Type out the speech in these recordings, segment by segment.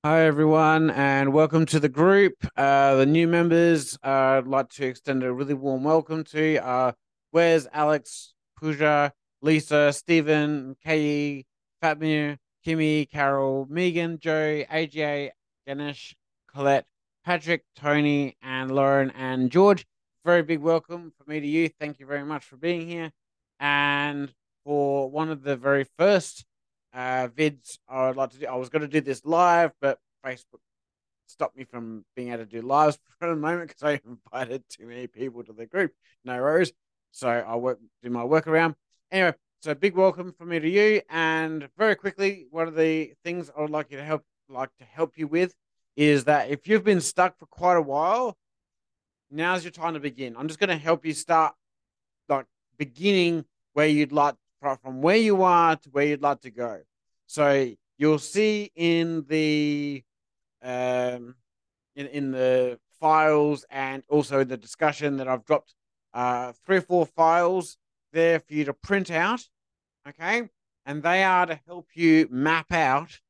Hi, everyone, and welcome to the group. The new members, I'd like to extend a really warm welcome to Wes, Alex, Pooja, Lisa, Stephen, Kayi, Fatmir, Kimmy, Carol, Megan, Joe, AJ, Ganesh, Colette, Patrick, Tony, and Lauren and George. Very big welcome from me to you. Thank you very much for being here. And for one of the very first vids I would like to do. I was going to do this live, but Facebook stopped me from being able to do lives for a moment because I invited too many people to the group. No worries. So do my workaround. Anyway, so big welcome from me to you. And very quickly, one of the things I would like to help you with is that if you've been stuck for quite a while, now's your time to begin. I'm just going to help you start like beginning where you'd like from where you are to where you'd like to go. So you'll see um, in the files and also the discussion that I've dropped 3 or 4 files there for you to print out. Okay, and they are to help you map out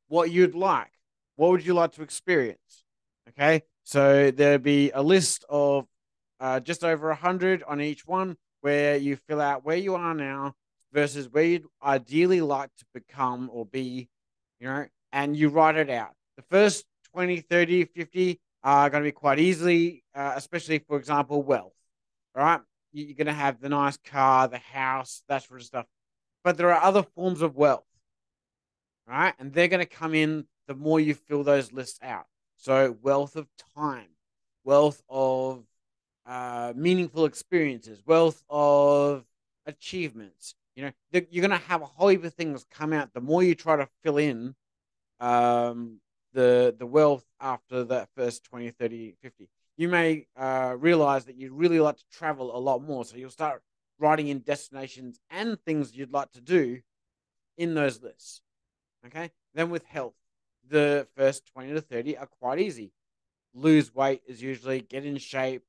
what you'd like. What would you like to experience? Okay, so there'd be a list of just over 100 on each one where you fill out where you are now versus where you'd ideally like to become or be, and you write it out. The first 20, 30, 50 are going to be quite easily, especially, for example, wealth, right? You're going to have the nice car, the house, that sort of stuff. But there are other forms of wealth, right? And they're going to come in the more you fill those lists out. So, wealth of time, wealth of meaningful experiences, wealth of achievements. You're going to have a whole heap of things come out the more you try to fill in um, the wealth after that first 20, 30, 50. You may realize that you'd really like to travel a lot more. So you'll start writing in destinations and things you'd like to do in those lists. Okay. Then with health, the first 20 to 30 are quite easy. Lose weight is usually get in shape,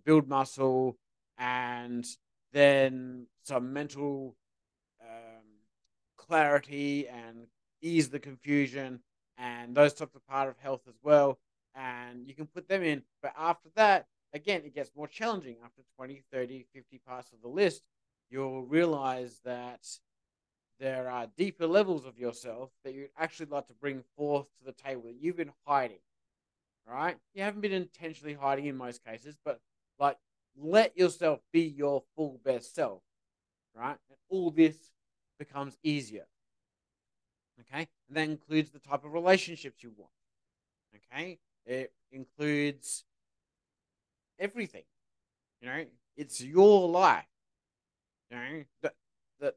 build muscle, and then some mental clarity and ease the confusion and those types of part of health as well. And you can put them in. But after that, again, it gets more challenging. After 20, 30, 50 parts of the list, you'll realize that there are deeper levels of yourself that you'd actually like to bring forth to the table that you've been hiding, right? You haven't been intentionally hiding in most cases, but like let yourself be your full best self, right? And all this becomes easier. Okay. And that includes the type of relationships you want. Okay. It includes everything. It's your life. You know,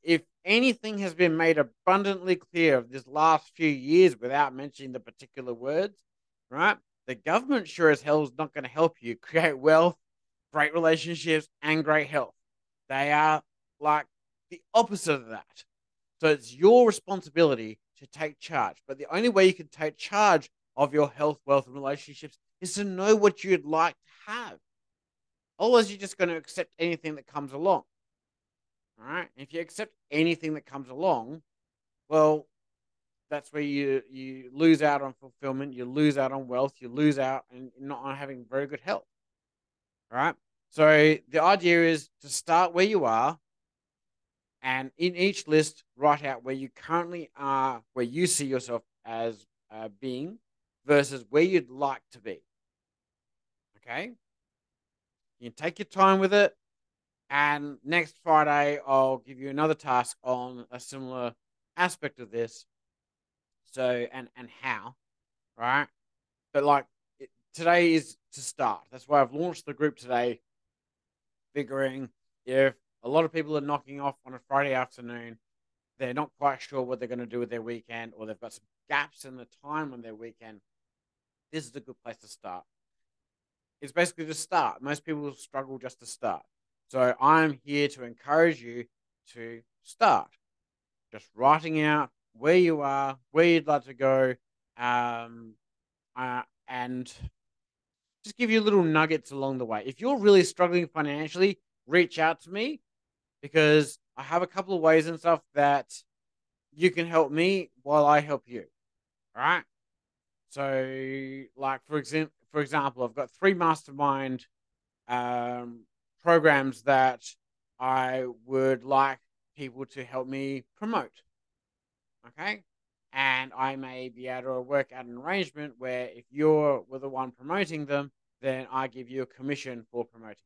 if anything has been made abundantly clear of this last few years without mentioning the particular words, right? The government sure as hell is not going to help you create wealth, great relationships, and great health. They are like the opposite of that. So it's your responsibility to take charge. But the only way you can take charge of your health, wealth, and relationships is to know what you'd like to have. Otherwise, you're just going to accept anything that comes along. All right. If you accept anything that comes along, well, that's where you lose out on fulfillment, you lose out on wealth, you lose out and not on having very good health. All right. So the idea is to start where you are, and in each list, write out where you currently are, where you see yourself as being, versus where you'd like to be. Okay. You can take your time with it. And next Friday, I'll give you another task on a similar aspect of this. So, and how, right? But like today is to start. That's why I've launched the group today, figuring if a lot of people are knocking off on a Friday afternoon, they're not quite sure what they're going to do with their weekend, or they've got some gaps in the time on their weekend. This is a good place to start. It's basically to start. Most people struggle just to start. So I'm here to encourage you to start. Just writing out where you are, where you'd like to go, and just give you little nuggets along the way. If you're really struggling financially, reach out to me because I have a couple of ways and stuff that you can help me while I help you. All right. So, like for example, I've got three mastermind um, programs that I would like people to help me promote. Okay. And I may be able to work out an arrangement where if you're the one promoting them, then I give you a commission for promoting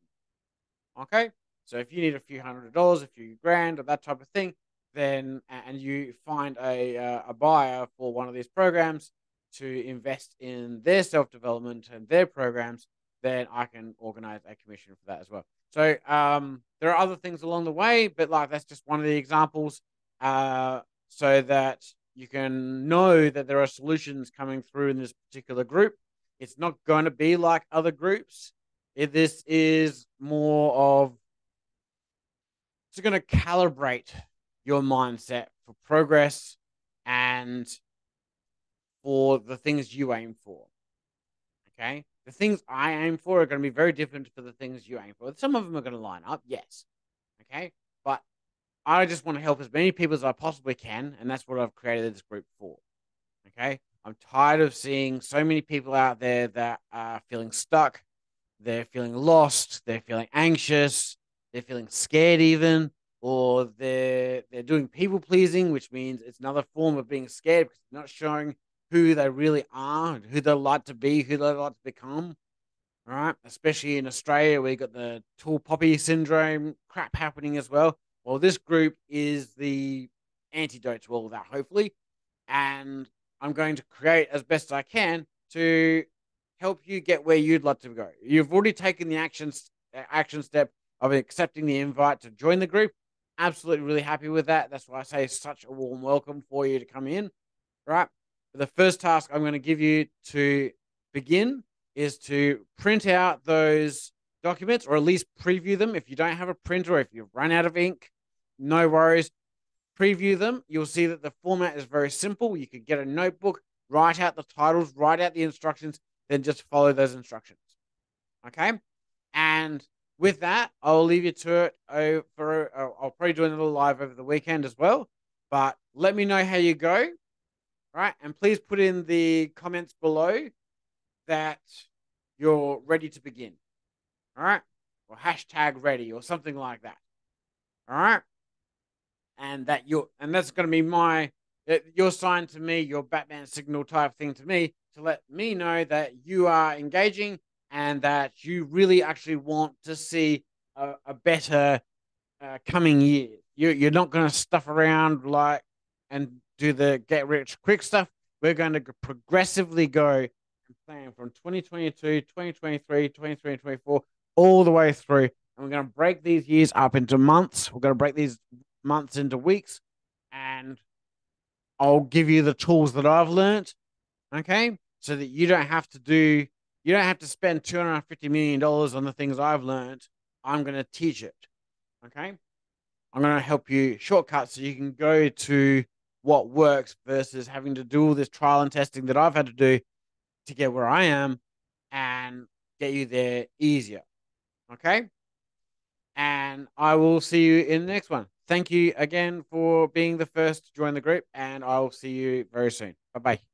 them. Okay. So if you need a few $100s, a few grand, or that type of thing, then and you find a buyer for one of these programs to invest in their self development and their programs, then I can organize a commission for that as well. So there are other things along the way, but like that's just one of the examples, uh, so that you can know that there are solutions coming through in this particular group. It's not going to be like other groups. This is more of it's going to calibrate your mindset for progress and for the things you aim for. Okay. The things I aim for are going to be very different for the things you aim for. Some of them are going to line up, yes. Okay. But I just want to help as many people as I possibly can. And that's what I've created this group for. Okay. I'm tired of seeing so many people out there that are feeling stuck. They're feeling lost. They're feeling anxious. They're feeling scared, even, or they're doing people pleasing, which means it's another form of being scared because they're not showing who they really are, who they like to be, who they like to become. All right, especially in Australia, we got the tall poppy syndrome crap happening as well. Well, this group is the antidote to all of that, hopefully, and I'm going to create as best I can to help you get where you'd like to go. You've already taken the action step of accepting the invite to join the group. Absolutely, really happy with that. That's why I say such a warm welcome for you to come in. Right. The first task I'm going to give you to begin is to print out those documents, or at least preview them. If you don't have a printer, or if you've run out of ink, no worries. Preview them. You'll see that the format is very simple. You could get a notebook, write out the titles, write out the instructions, then just follow those instructions. Okay. And with that, I'll leave you to it over. I'll probably do another live over the weekend as well. But let me know how you go. Right. And please put in the comments below that you're ready to begin. All right. Or hashtag ready or something like that. All right. And that's going to be your sign to me, your Batman signal type thing to me, to let me know that you are engaging and that you really actually want to see a better coming year. You're not going to stuff around like and do the get rich quick stuff. We're going to progressively go and plan from 2022, 2023, 2024, all the way through. And we're going to break these years up into months. We're going to break these months into weeks. And I'll give you the tools that I've learned. Okay. So that you don't have to spend $250 million on the things I've learned. I'm going to teach it. Okay. I'm going to help you shortcuts so you can go to what works versus having to do all this trial and testing that I've had to do to get where I am and get you there easier. Okay. And I will see you in the next one. Thank you again for being the first to join the group, and I will see you very soon. Bye bye.